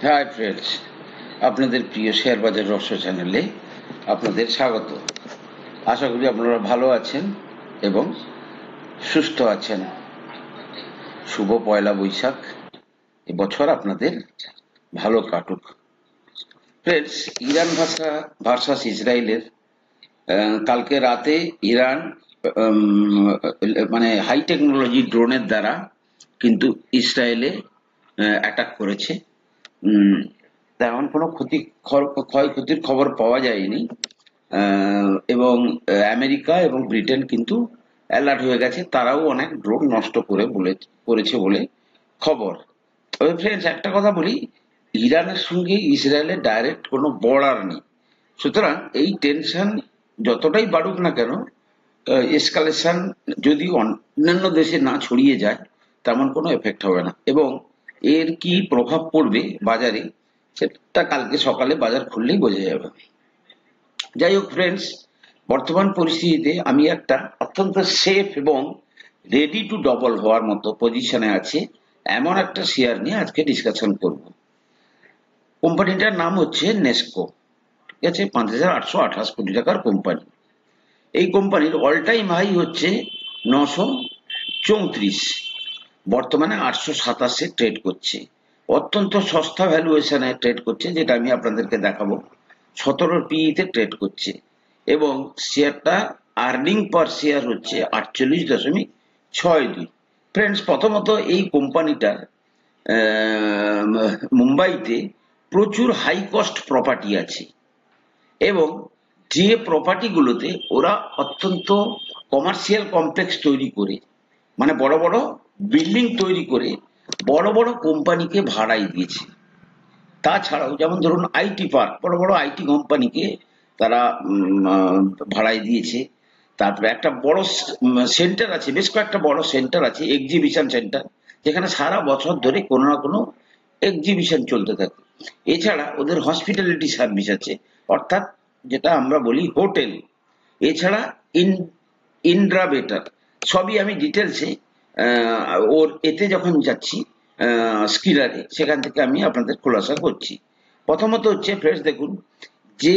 Hi friends, আপনাদের প্রিয় share বাজার রহস্য চ্যানেলে আপনাদের স্বাগত। আশা করি আপনারা ভালো আছেন এবং সুস্থ আছেন। শুভ পয়লা বৈশাখ। এবছর আপনাদের ভালো কাটুক। ফ্রেন্ডস, ইরান ভার্সাস ইসরায়েলের কালকে রাতে ইরান মানে হাই টেকনোলজি ড্রোনের দ্বারা কিন্তু ইসরায়েলে অ্যাটাক করেছে। তেমন কোনো ক্ষয়ক্ষতির খবর পাওয়া যায়নি। এবং আমেরিকা এবং ব্রিটেন কিন্তু অ্যালার্ট হয়ে গেছে, তারাও অনেক ড্রোন নষ্ট করেছে বলে খবর। তবে ফ্রেন্ডস, একটা কথা বলি, ইরানের সঙ্গে ইসরায়েলের ডাইরেক্ট কোনো বর্ডার নেই, সুতরাং এই টেনশন যতটাই বাড়ুক না কেন, এসকালেশন যদি অন্যান্য দেশে না ছড়িয়ে যায় তেমন কোনো এফেক্ট হবে না, এবং এর কি প্রভাব পড়বে বাজারে সেটা কালকে সকালে বাজার খুললেই বোঝা যাবে। যাই হোক ফ্রেন্ডস, বর্তমান পরিস্থিতিতে আমি একটা অত্যন্ত সেফ এবং রেডি টু ডবল হওয়ার মতো পজিশনে আছে এমন একটা শেয়ার নিয়ে আজকে ডিসকাশন করব। কোম্পানিটার নাম হচ্ছে নেস্কো। ঠিক আছে, 5,828 কোটি টাকার কোম্পানি। এই কোম্পানির অল টাইম হাই হচ্ছে 934, বর্তমানে 827-এ ট্রেড করছে। অত্যন্ত সস্তা ভ্যালুয়েশনে ট্রেড করছে, যেটা আমি আপনাদেরকে দেখাবো। 17 পিইতে ট্রেড করছে এবং শেয়ারটা আর্নিং পার শেয়ার হচ্ছে 48.62। ফ্রেন্ডস, প্রথমত এই কোম্পানিটার মুম্বাইতে প্রচুর হাই কস্ট প্রপার্টি আছে, এবং যে প্রপার্টিগুলোতে ওরা অত্যন্ত কমার্শিয়াল কমপ্লেক্স তৈরি করে, মানে বড় বড় বিল্ডিং তৈরি করে বড় বড় কোম্পানিকে ভাড়ায় দিয়েছে। তাছাড়াও যেমন ধরুন আইটি পার্ক, বড় বড় আইটি কোম্পানিকে তারা ভাড়ায় দিয়েছে। তারপরে একটা বড় সেন্টার আছে, বেশ কয়েকটা বড় সেন্টার আছে, এক্সিবিশন সেন্টার, যেখানে সারা বছর ধরে কোনো না কোনো এক্সিবিশন চলতে থাকে। এছাড়া ওদের হসপিটালিটি সার্ভিস আছে, অর্থাৎ যেটা আমরা বলি হোটেল। এছাড়া ইন্দ্রা বেটার, সবই আমি ডিটেলসে ওর এতে যখন যাচ্ছি স্কিলারে, সেখান থেকে আমি আপনাদের খোলাসা করছি। প্রথমত হচ্ছে ফ্রেন্ডস, দেখুন যে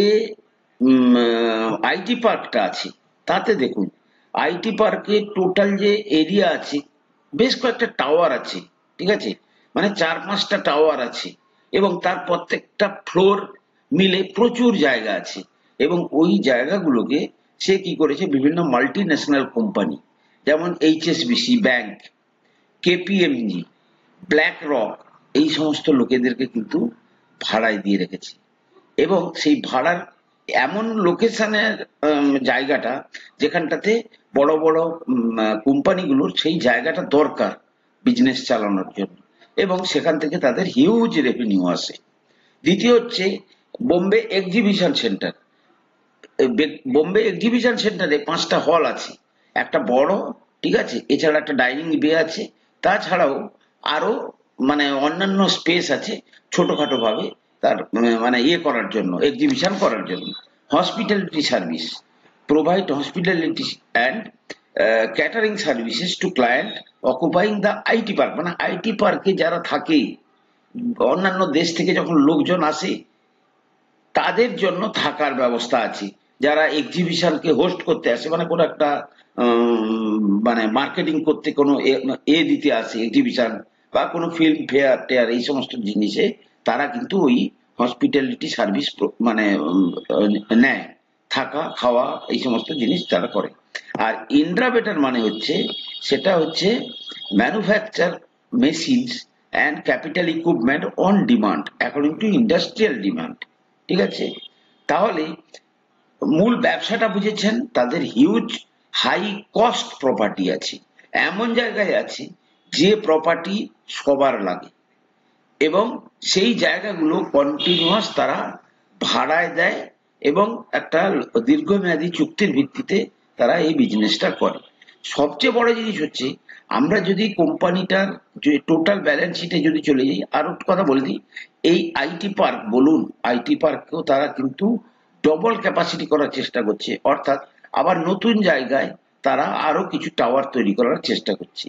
আইটি পার্কটা আছে তাতে দেখুন আইটি পার্কে টোটাল যে এরিয়া আছে, বেশ কয়েকটা টাওয়ার আছে। ঠিক আছে, মানে 4-5টা টাওয়ার আছে, এবং তার প্রত্যেকটা ফ্লোর মিলে প্রচুর জায়গা আছে। এবং ওই জায়গাগুলোকে সে কি করেছে, বিভিন্ন মাল্টি ন্যাশনাল কোম্পানি যেমন HSBC bank, KPMG, black rock, এই সমস্ত লোকেদেরকে কিন্তু ভাড়ায় দিয়ে রেখেছে। এবং সেই ভাড়ার এমন লোকেশনের জায়গাটা, যেখানটাতে বড় বড় কোম্পানিগুলোর সেই জায়গাটা দরকার বিজনেস চালানোর জন্য, এবং সেখান থেকে তাদের হিউজ রেভিনিউ আসে। দ্বিতীয় হচ্ছে Bombay exhibition centre. Bombay exhibition সেন্টারে 5টা হল আছে, একটা বড়, ঠিক আছে, এছাড়া একটা ডাইনিং বে আছে, তাছাড়াও আরো মানে অন্যান্য স্পেস আছে ছোটখাটো ভাবে তার মানে ইয়ে করার জন্য, এক্সিবিশন করার জন্য। Hospitality service, provide hospitality and catering services to client occupying the IT park, মানে আইটি পার্কে যারা থাকে, অন্যান্য দেশ থেকে যখন লোকজন আসে তাদের জন্য থাকার ব্যবস্থা আছে। যারা এক্সিবিশনকে হোস্ট করতে আসে, মানে কোনো একটা মানে মার্কেটিং করতে, কোনো দিতে আসে এক্সিবিশন বা কোনো ফিল্ম ফেয়ার টেয়ার, এই সমস্ত জিনিসে তারা কিন্তু ওই হসপিটালিটি সার্ভিস মানে নেয়, থাকা খাওয়া এই সমস্ত জিনিস তারা করে। আর ইন্ড্রাবেটার মানে হচ্ছে, সেটা হচ্ছে manufacture machines and capital equipment on demand according to industrial demand. ঠিক আছে, তাহলে মূল ব্যবসাটা বুঝেছেন, তাদের হিউজ হাই কস্ট প্রপার্টি আছে, এমন জায়গায় আছে যে প্রপার্টি সবার লাগে, এবং সেই জায়গাগুলো কন্টিনিউয়াস তারা ভাড়ায় দেয়, এবং একটা দীর্ঘমেয়াদী চুক্তির ভিত্তিতে তারা এই বিজনেসটা করে। সবচেয়ে বড় জিনিস হচ্ছে, আমরা যদি কোম্পানিটার যে টোটাল ব্যালেন্স শিটে যদি চলে যাই, আর একটা কথা বলে দিই, এই আইটি পার্ক বলুন, আইটি পার্ককেও তারা কিন্তু ডবল ক্যাপাসিটি করার চেষ্টা করছে, অর্থাৎ আবার নতুন জায়গায় তারা আরো কিছু টাওয়ার তৈরি করার চেষ্টা করছে।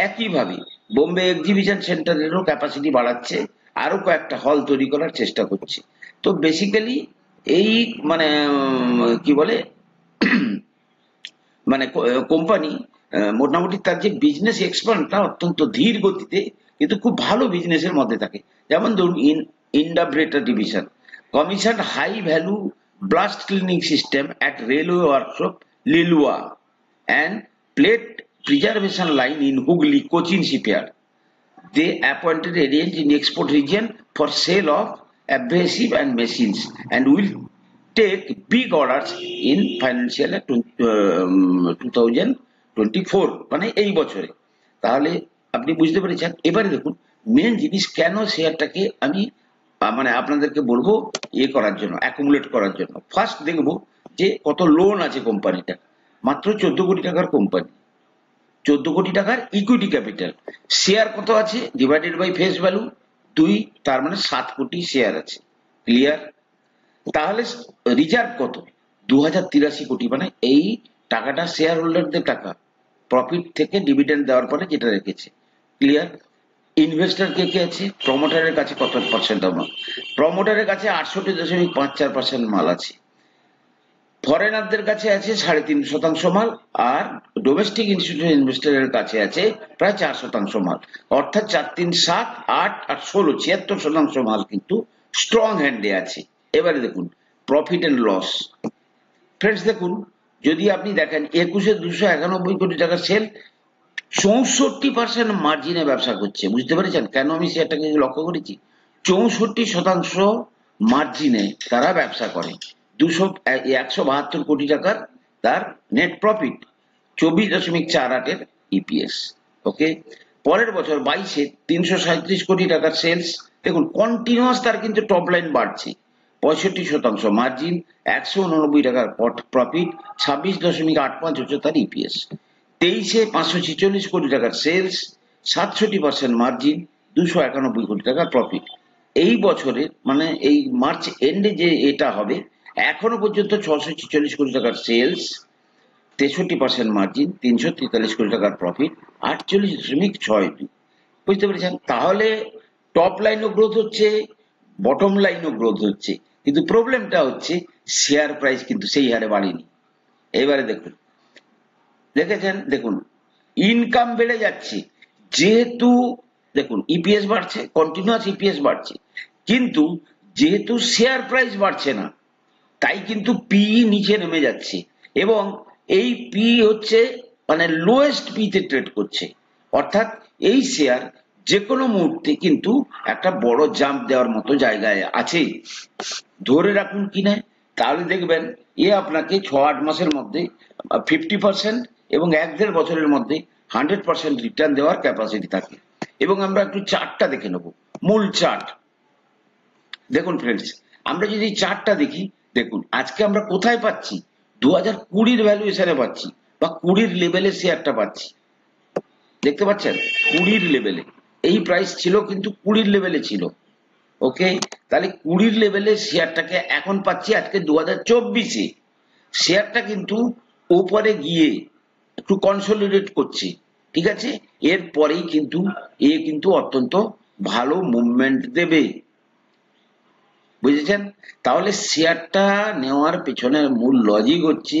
একইভাবে বোম্বে এক্সিবিশন সেন্টারেরও ক্যাপাসিটি বাড়াচ্ছে, আরো কয়েকটা হল তৈরি করার চেষ্টা করছে। তো বেসিক্যালি এই মানে কি বলে মানে কোম্পানি মোটামুটি তার যে বিজনেস এক্সপান্ডটা অত্যন্ত ধীর গতিতে কিন্তু খুব ভালো বিজনেসের মধ্যে থাকে। যেমন ধরুন ইন্ডাব্রেটার division commission high value blast cleaning system at railway workshop Liluah and plate preservation line in Hooghly Cochin shipyard. They appointed agent in export region for sale of abrasive and machines and will take big orders in financial 2024 মানে এই বছরে। তাহলে আপনি বুঝতে পেরেছেন। এবারে দেখুন main জিনিস কেন শেয়ারটাকে আমি মানে আপনাদেরকে বলবো করার জন্য, অ্যাকুমুলেট করার জন্য। ফার্স্ট দেখবো যে কত লোন আছে কোম্পানিটা। মাত্র 14 কোটি টাকার কোম্পানি, 14 কোটি টাকার ইকুইটি ক্যাপিটাল। শেয়ার কত আছে ডিভাইডেড বাই ফেস ভ্যালু 2, তার মানে 7 কোটি শেয়ার আছে। ক্লিয়ার? তাহলে রিজার্ভ কত? 2083 কোটি, মানে এই টাকাটা শেয়ার হোল্ডারদের টাকা, প্রফিট থেকে ডিভিডেন্ড দেওয়ার পরে যেটা রেখেছে। ক্লিয়ার? ইনভেস্টর কে কে আছে? প্রমোটারের কাছে কত পার্সেন্ট মাল? প্রমোটারের কাছে 68.54% মাল আছে। ফরেনারদের কাছে আছে 3.5% মাল, আর ডোমেস্টিক ইনস্টিটিউশন ইনভেস্টরের কাছে আছে প্রায় 4% মাল। অর্থাৎ 4 3 7 8 আর 16 76% মাল কিন্তু স্ট্রং হ্যান্ডে আছে। এবারে দেখুন প্রফিট এন্ড লস। ফ্রেন্ডস দেখুন, যদি আপনি দেখেন 21,291 কোটি টাকার সেল, 64% মার্জিনে ব্যবসা করছে। বুঝতে পেরেছেন কেন আমি শেয়ারটাকে লক্ষ্য করেছি? 64% মার্জিনে তারা ব্যবসা করে। 172 কোটি টাকার তার নেট প্রফিট, 24.48 ইপিএস। ওকে, পরের বছর 22-এ 337 কোটি টাকার সেলস। দেখুন কন্টিনিউয়াস তার কিন্তু টপ লাইন বাড়ছে। 65% মার্জিন, 189 টাকার প্রফিট, 26.85 হচ্ছে তার ইপিএস। 23-এ 546 কোটি টাকার সেলস, 67% মার্জিন, 291 কোটি টাকার প্রফিট। এই বছরের মানে এই মার্চ এন্ডে যে এটা হবে, এখনো পর্যন্ত 646 কোটি টাকার সেলস, 63% মার্জিন, 343 কোটি টাকার প্রফিট, 48.62। বুঝতে পেরেছেন? তাহলে টপ লাইনও গ্রোথ হচ্ছে, বটম লাইনও গ্রোথ হচ্ছে, কিন্তু প্রবলেমটা হচ্ছে শেয়ার প্রাইস কিন্তু সেই হারে বাড়েনি। এবারে দেখুন, দেখেছেন, দেখুন ইনকাম বেড়ে যাচ্ছে, যেহেতু দেখুন ইপিএস বাড়ছে, কন্টিনিউয়াস ইপিএস বাড়ছে, কিন্তু যেহেতু শেয়ার প্রাইস বাড়ছে না, তাই কিন্তু পিই নিচে নেমে যাচ্ছে, এবং এই পি হচ্ছে মানে লোয়েস্ট পিতে ট্রেড করছে। অর্থাৎ এই শেয়ার যে কোনো মুহূর্তে কিন্তু একটা বড় জাম্প দেওয়ার মতো জায়গায় আছে। ধরে রাখুন কিনা, তাহলে দেখবেন আপনাকে 6-8 মাসের মধ্যে 50% এবং 1-1.5 বছরের মধ্যে 100% রিটার্ন দেওয়ার ক্যাপাসিটি থাকে। এবং আমরা একটু চার্টটা দেখে নেব, মূল চার্ট। দেখুন ফ্রেন্ডস, আমরা যদি চার্টটা দেখি, দেখুন আজকে আমরা কোথায় পাচ্ছি? 2020 ভ্যালুয়েশনে পাচ্ছি, বা 20 লেভেলে শেয়ারটা পাচ্ছি। দেখতে পাচ্ছেন 20 লেভেলে এই প্রাইস ছিল, কিন্তু 20 লেভেলে ছিল। ওকে, তাহলে 20 লেভেলে শেয়ারটাকে এখন পাচ্ছি আজকে 2024-এ। শেয়ারটা কিন্তু ওপরে গিয়ে একটু কনসলিডেট করছে, ঠিক আছে? এরপরেই কিন্তু কিন্তু অত্যন্ত ভালো মুভমেন্ট দেবে। বুঝেছেন? তাহলে শেয়ারটা নেওয়ার পেছনে মূল লজিক হচ্ছে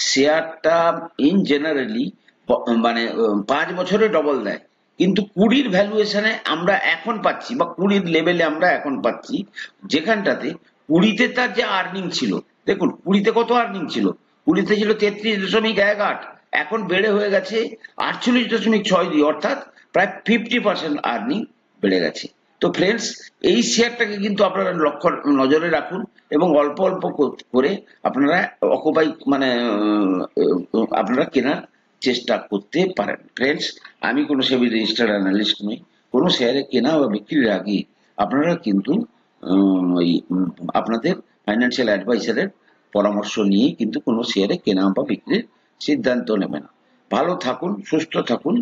শেয়ারটা ইন জেনারেলি মানে 5 বছরে ডবল দেয়, কিন্তু 20 ভ্যালুয়েশনে আমরা এখন পাচ্ছি, বা 20 লেভেলে আমরা এখন পাচ্ছি, যেখানটাতে 20-তে তার যে আর্নিং ছিল, দেখুন 20-তে কত আর্নিং ছিল? 20-তে ছিল 33.18, এখন বেড়ে হয়ে গেছে 48.62, অর্থাৎ প্রায় 50% আর্নিং বেড়ে গেছে। তো ফ্রেন্ডস, এই শেয়ারটাকে কিন্তু আপনারা নজরে রাখুন, এবং অল্প অল্প করে আপনারা অকুপাই মানে আপনারা কেনার চেষ্টা করতে পারেন। ফ্রেন্ডস, আমি কোনো সেবি রেজিস্টার্ড অ্যানালিস্ট নই। কোনো শেয়ারে কেনা বা বিক্রির আগে আপনারা কিন্তু আপনাদের ফাইন্যান্সিয়াল অ্যাডভাইসারের পরামর্শ নিয়ে কিন্তু কোনো শেয়ারে কেনা বা বিক্রির সিদ্ধান্ত নেবেন। ভালো থাকুন, সুস্থ থাকুন।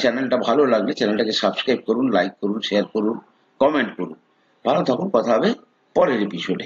চ্যানেলটা ভালো লাগলে চ্যানেলটাকে সাবস্ক্রাইব করুন, লাইক করুন, শেয়ার করুন, কমেন্ট করুন। ভালো থাকুন, কথা হবে পরের এপিসোডে।